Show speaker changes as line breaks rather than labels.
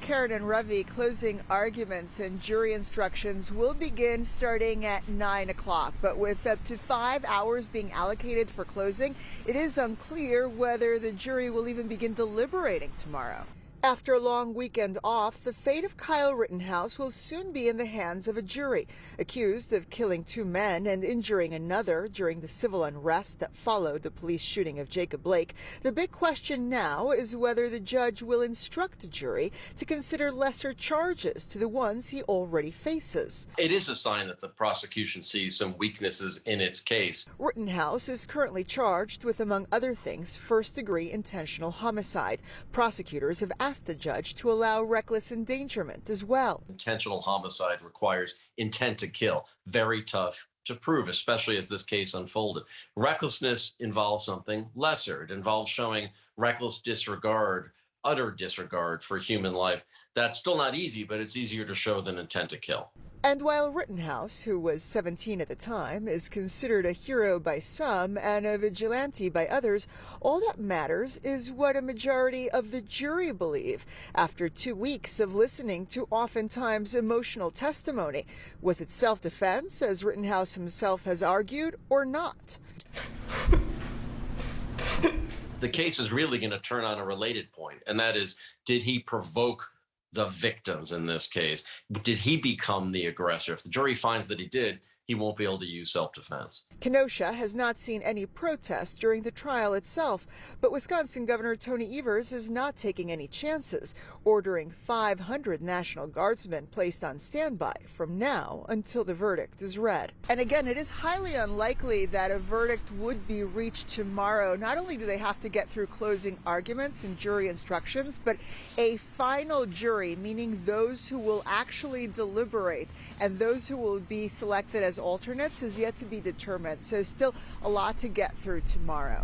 Karen and Ravi, closing arguments and jury instructions will begin starting at 9 o'clock. But with up to 5 hours being allocated for closing, it is unclear whether the jury will even begin deliberating tomorrow. After a long weekend off, the fate of Kyle Rittenhouse will soon be in the hands of a jury. Accused of killing 2 men and injuring another during the civil unrest that followed the police shooting of Jacob Blake, the big question now is whether the judge will instruct the jury to consider lesser charges to the ones he already faces.
It is a sign that the prosecution sees some weaknesses in its case.
Rittenhouse is currently charged with, among other things, first-degree intentional homicide. Prosecutors have asked the judge to allow reckless endangerment as well.
Intentional homicide requires intent to kill. Very tough to prove, especially as this case unfolded. Recklessness involves something lesser. It involves showing reckless disregard, utter disregard for human life. That's still not easy, but it's easier to show than intent to kill.
And while Rittenhouse, who was 17 at the time, is considered a hero by some and a vigilante by others, all that matters is what a majority of the jury believe after 2 weeks of listening to oftentimes emotional testimony. Was it self-defense, as Rittenhouse himself has argued, or not?
The case is really going to turn on a related point, and that is, did he provoke the victims in this case? Did he become the aggressor? If the jury finds that he did, he won't be able to use self-defense.
Kenosha has not seen any protest during the trial itself, but Wisconsin Governor Tony Evers is not taking any chances, ordering 500 National Guardsmen placed on standby from now until the verdict is read. And again, it is highly unlikely that a verdict would be reached tomorrow. Not only do they have to get through closing arguments and jury instructions, but a final jury, meaning those who will actually deliberate and those who will be selected as alternates, is yet to be determined. So still a lot to get through tomorrow.